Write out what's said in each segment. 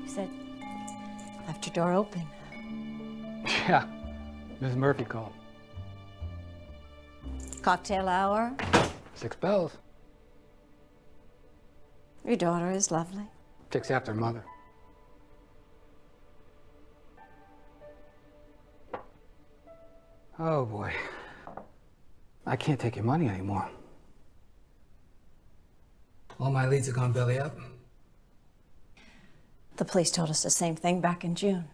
said, left your door open. Yeah, Ms. Murphy called. Cocktail hour? 6 bells. Your daughter is lovely. Takes after her mother. Oh boy. I can't take your money anymore. All my leads have gone belly up. The police told us the same thing back in June.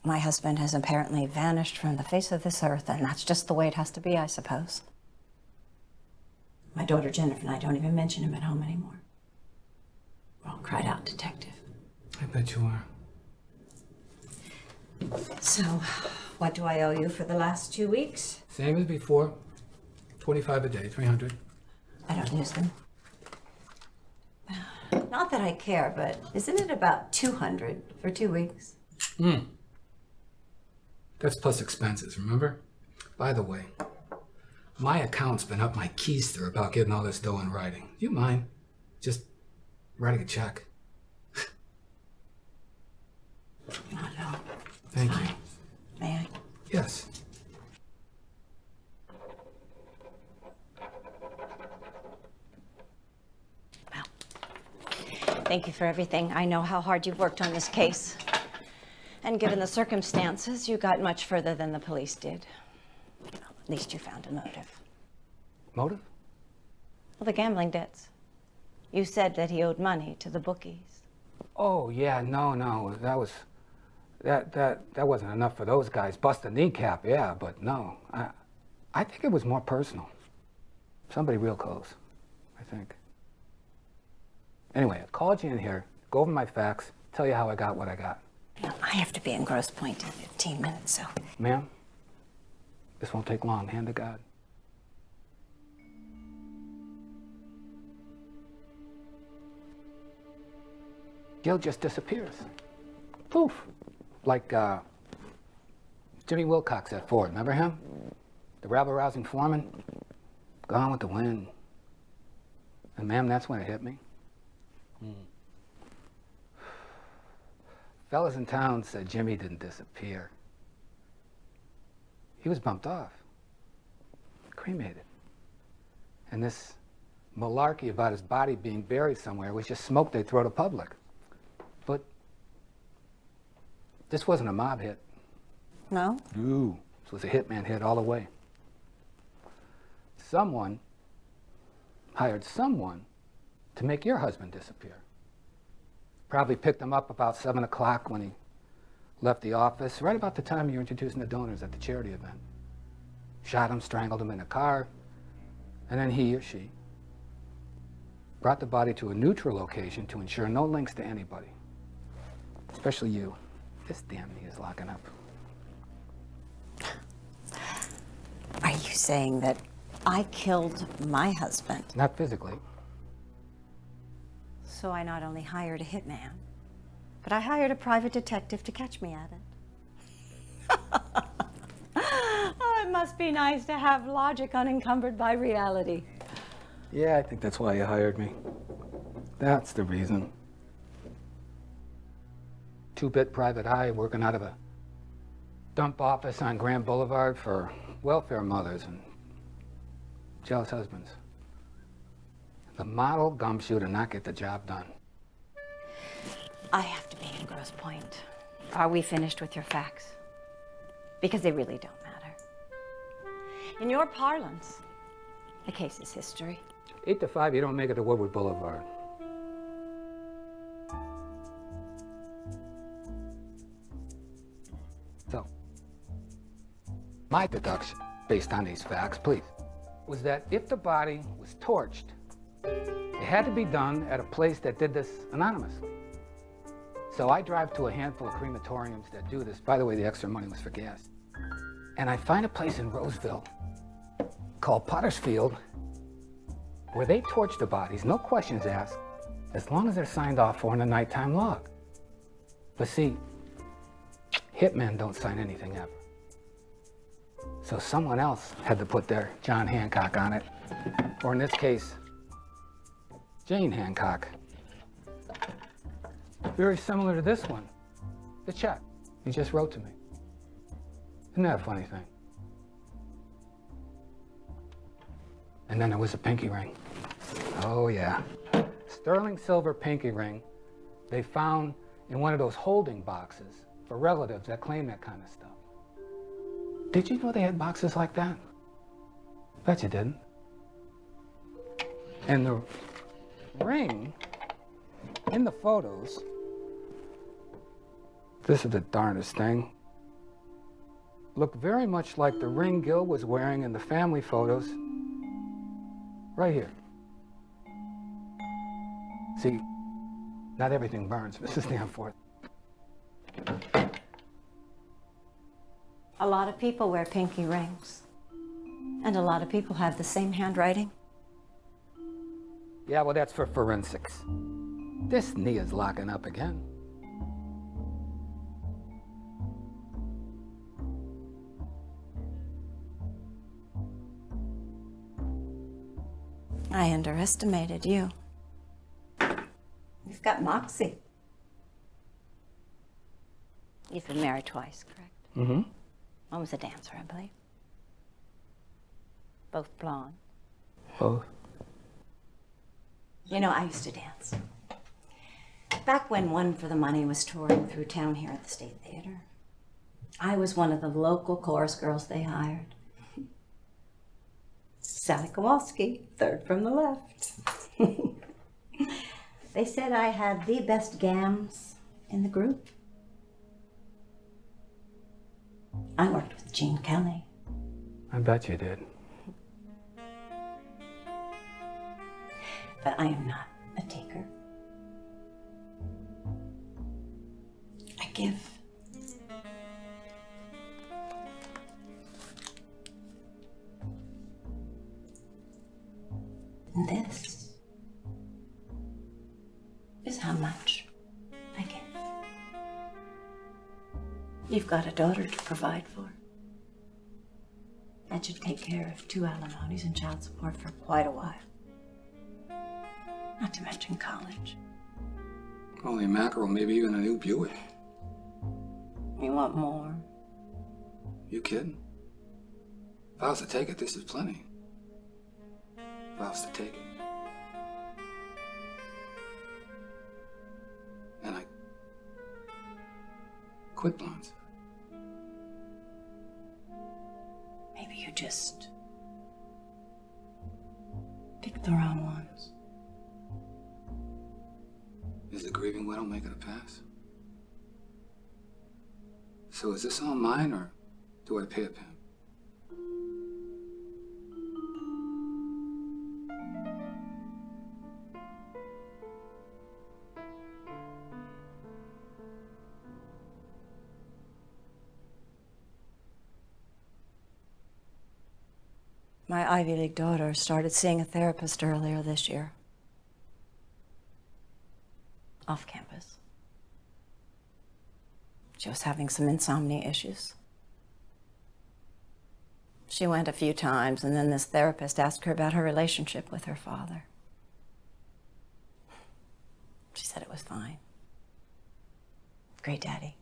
My husband has apparently vanished from the face of this earth, and that's just the way it has to be, I suppose. My daughter Jennifer and I don't even mention him at home anymore. We're all cried out detective. I bet you are. So, what do I owe you for the last 2 weeks? Same as before. 25 a day, 300. I don't use them. Not that I care, but isn't it about 200 for 2 weeks? That's plus expenses, remember? By the way, my account's been up my keister about getting all this dough in writing. Do you mind just writing a check? Not at all. Thank you. May I? Yes. Well, thank you for everything. I know how hard you've worked on this case. And given the circumstances, you got much further than the police did. Well, at least you found a motive. Motive? Well, the gambling debts. You said that he owed money to the bookies. Oh, yeah, no. That wasn't enough for those guys. Bust a kneecap, yeah, but no. I think it was more personal. Somebody real close, I think. Anyway, I called you in here, go over my facts, tell you how I got what I got. Now, I have to be in Grosse Pointe in 15 minutes, so... Ma'am, this won't take long, hand to God. Gil just disappears. Poof. Like, Jimmy Wilcox at Ford, remember him? The rabble-rousing foreman? Gone with the wind. And ma'am, that's when it hit me. Fellas in town said Jimmy didn't disappear. He was bumped off, cremated. And this malarkey about his body being buried somewhere was just smoke they'd throw to public. But this wasn't a mob hit. No? No, this was a hitman hit all the way. Someone hired someone to make your husband disappear. Probably picked him up about 7 o'clock when he left the office, right about the time you were introducing the donors at the charity event. Shot him, strangled him in a car, and then he or she brought the body to a neutral location to ensure no links to anybody, especially you. This damn thing is locking up. Are you saying that I killed my husband? Not physically. So I not only hired a hitman, but I hired a private detective to catch me at it. Oh, it must be nice to have logic unencumbered by reality. Yeah, I think that's why you hired me. That's the reason. 2-bit private eye working out of a dump office on Grand Boulevard for welfare mothers and jealous husbands. The model gumshoe to not get the job done. I have to be in Grosse Pointe. Are we finished with your facts? Because they really don't matter. In your parlance, the case is history. 8 to 5, you don't make it to Woodward Boulevard. So, my deduction, based on these facts, please, was that if the body was torched, it had to be done at a place that did this anonymously. So I drive to a handful of crematoriums that do this. By the way, the extra money was for gas. And I find a place in Roseville called Potter's Field where they torch the bodies, no questions asked, as long as they're signed off for in a nighttime log. But see, hitmen don't sign anything ever. So someone else had to put their John Hancock on it, or in this case, Jane Hancock. Very similar to this one, the check he just wrote to me. Isn't that a funny thing? And then there was a pinky ring. Oh yeah, sterling silver pinky ring they found in one of those holding boxes for relatives that claim that kind of stuff. Did you know they had boxes like that? Bet you didn't. And the ring in the photos, this is the darndest thing, looked very much like the ring Gil was wearing in the family photos right here. See, not everything burns, Mrs. Danforth. A lot of people wear pinky rings. And a lot of people have the same handwriting. Yeah, well, that's for forensics. This knee is locking up again. I underestimated you. You've got moxie. You've been married twice, correct? Mm-hmm. One was a dancer, I believe. Both blonde. Both. You know, I used to dance. Back when One for the Money was touring through town here at the State Theater. I was one of the local chorus girls they hired. Sally Kowalski, third from the left. They said I had the best gams in the group. I worked with Gene Kelly. I bet you did. But I am not a taker. I give. And this is how much I give. You've got a daughter to provide for. That should take care of 2 alimonies and child support for quite a while. Not to mention college. Holy mackerel, maybe even a new Buick. You want more? You kidding? If I was to take it, this is plenty. If I was to take it. And I quit blondes. Maybe you just picked the wrong ones. Is the grieving widow making a pass? So is this all mine, or do I pay a pimp? My Ivy League daughter started seeing a therapist earlier this year. Off campus. She was having some insomnia issues. She went a few times, and then this therapist asked her about her relationship with her father. She said it was fine. Great daddy.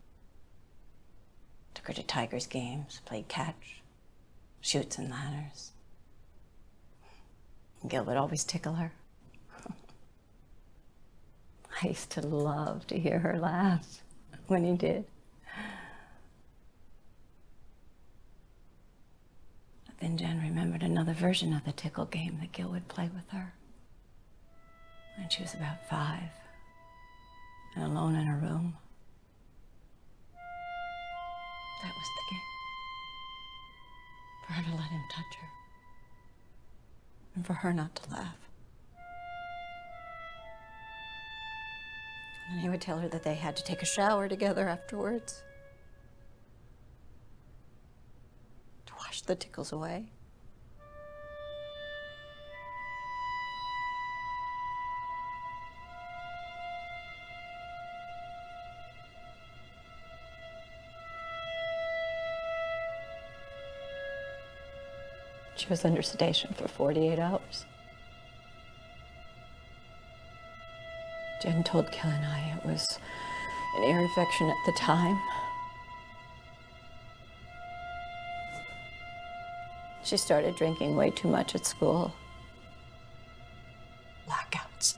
Took her to Tigers games, played catch, shoots and ladders. Gil would always tickle her. I used to love to hear her laugh when he did. But then Jen remembered another version of the tickle game that Gil would play with her when she was about 5 and alone in her room. That was the game. For her to let him touch her. And for her not to laugh. And he would tell her that they had to take a shower together afterwards. To wash the tickles away. She was under sedation for 48 hours. Jen told Gil and I it was an ear infection at the time. She started drinking way too much at school. Blackouts.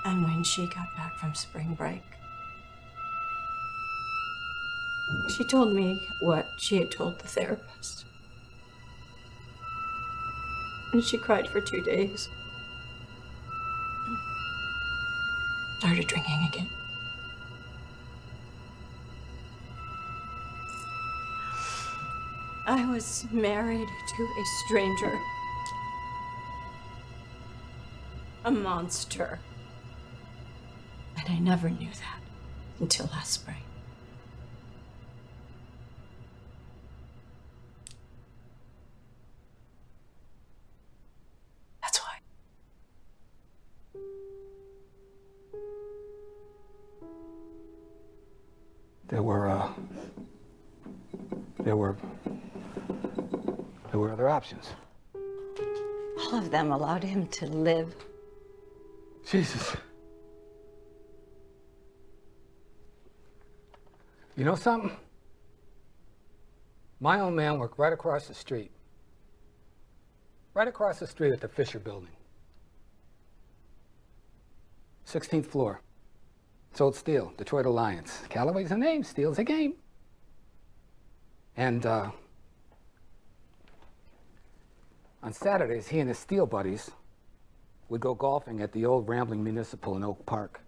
And when she got back from spring break, she told me what she had told the therapist. And she cried for 2 days. Started drinking again. I was married to a stranger. A monster. And I never knew that until last spring. That's why. There were other options. All of them allowed him to live. Jesus. You know something? My old man worked right across the street. Right across the street at the Fisher Building. 16th floor. Sold steel, Detroit Alliance. Callaway's a name, steel's a game. And on Saturdays, he and his steel buddies would go golfing at the old Rambling Municipal in Oak Park,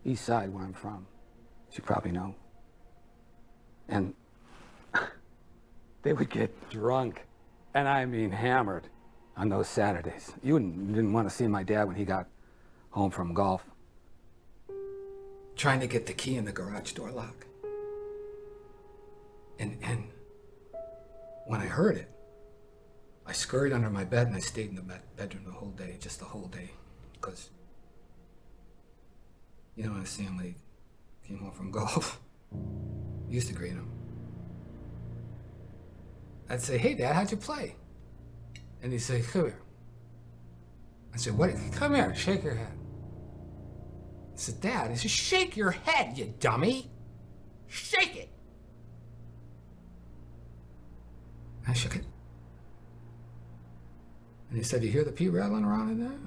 east side where I'm from, as you probably know. And they would get drunk, and I mean hammered, on those Saturdays. You didn't want to see my dad when he got home from golf. Trying to get the key in the garage door lock. And when I heard it, I scurried under my bed and I stayed in the bedroom the whole day, just the whole day. Because, you know, when I see him when he came home from golf, I used to greet him. I'd say, "Hey, Dad, how'd you play?" And he'd say, "Come here." I said, "What? Come here, shake your head." I said, "Dad," he said, "Shake your head, you dummy. Shake it." I shook it. And he said, "You hear the pea rattling around in there?"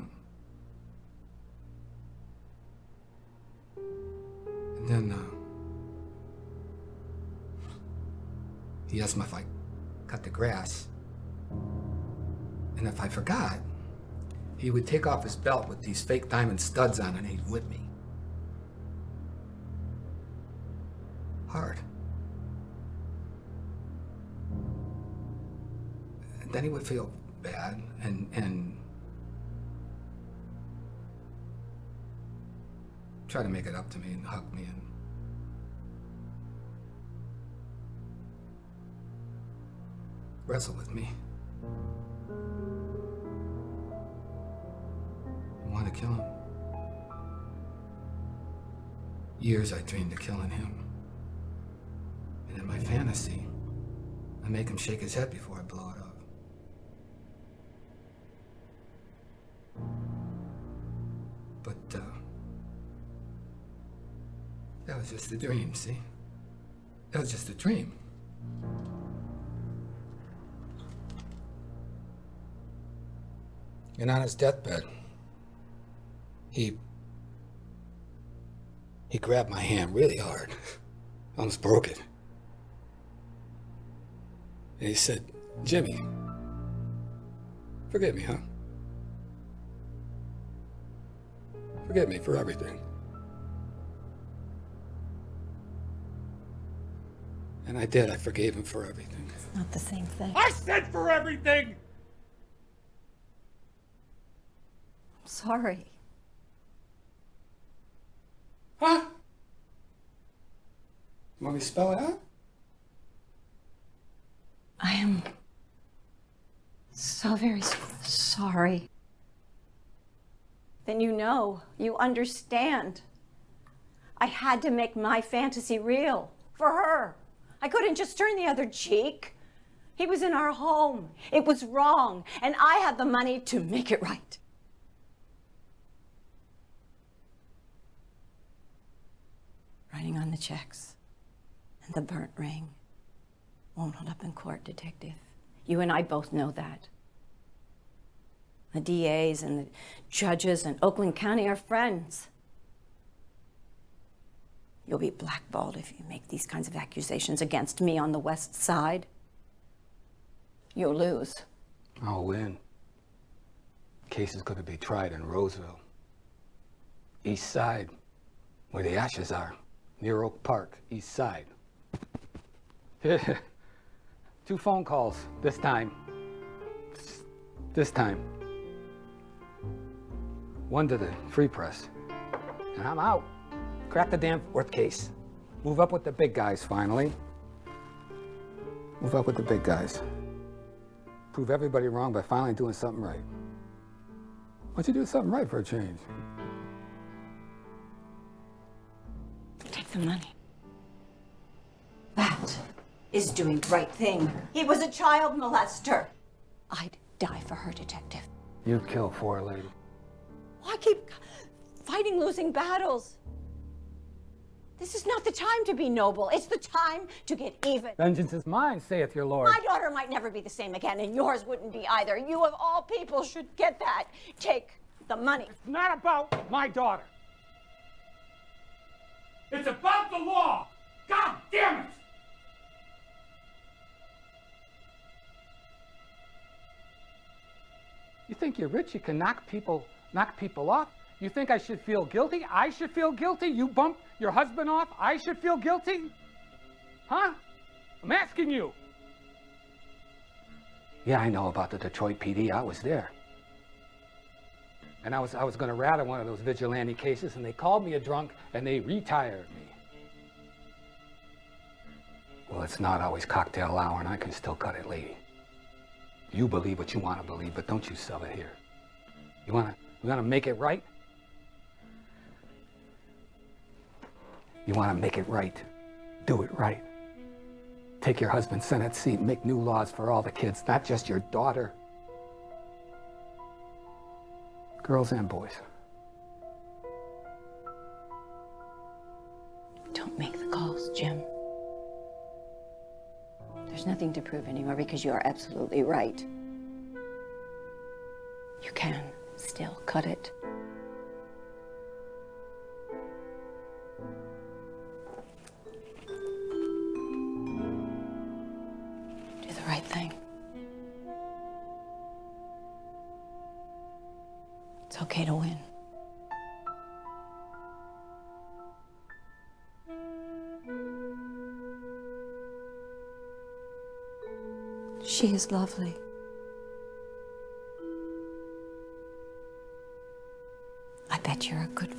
And then he asked me if I cut the grass. And if I forgot, he would take off his belt with these fake diamond studs on and he'd whip me. Hard. And then he would feel bad and try to make it up to me and hug me and wrestle with me. I wanted to kill him. Years I dreamed of killing him. And in my fantasy, I make him shake his head before I blow it up. But that was just a dream, see? That was just a dream. And on his deathbed, he grabbed my hand really hard. Almost broke it. And he said, "Jimmy, forgive me, huh? Forgive me for everything." And I did. I forgave him for everything. It's not the same thing. I said for everything! I'm sorry. Huh? Want me to spell it out? I am so very sorry. Then you know, you understand. I had to make my fantasy real for her. I couldn't just turn the other cheek. He was in our home. It was wrong, and I had the money to make it right. Writing on the checks and the burnt ring won't hold up in court, Detective. You and I both know that. The DAs and the judges in Oakland County are friends. You'll be blackballed if you make these kinds of accusations against me on the West Side. You'll lose. I'll win. Case is going to be tried in Roseville. East Side, where the ashes are. Near Oak Park, East Side. 2 phone calls this time. This time. 1 to the Free Press. And I'm out. Crack the Danforth case. Move up with the big guys, finally. Move up with the big guys. Prove everybody wrong by finally doing something right. Why don't you do something right for a change? Take the money. That is doing the right thing. He was a child molester. I'd die for her, Detective. You'd kill for her, lady. Why keep fighting losing battles? This is not the time to be noble. It's the time to get even. Vengeance is mine, saith your Lord. My daughter might never be the same again, and yours wouldn't be either. You of all people should get that. Take the money. It's not about my daughter. It's about the law. God damn it! You think you're rich, you can knock people off? You think I should feel guilty? I should feel guilty? You bump your husband off? I should feel guilty? Huh? I'm asking you. Yeah, I know about the Detroit PD. I was there. And I was going to rat on one of those vigilante cases, and they called me a drunk, and they retired me. Well, it's not always cocktail hour, and I can still cut it, lady. You believe what you want to believe, but don't you sell it here. You want to make it right? You want to make it right. Do it right. Take your husband's Senate seat, make new laws for all the kids, not just your daughter. Girls and boys. Don't make the calls, Jim. There's nothing to prove anymore because you are absolutely right. You can still cut it. Do the right thing. It's okay to win. She is lovely. I bet you're a good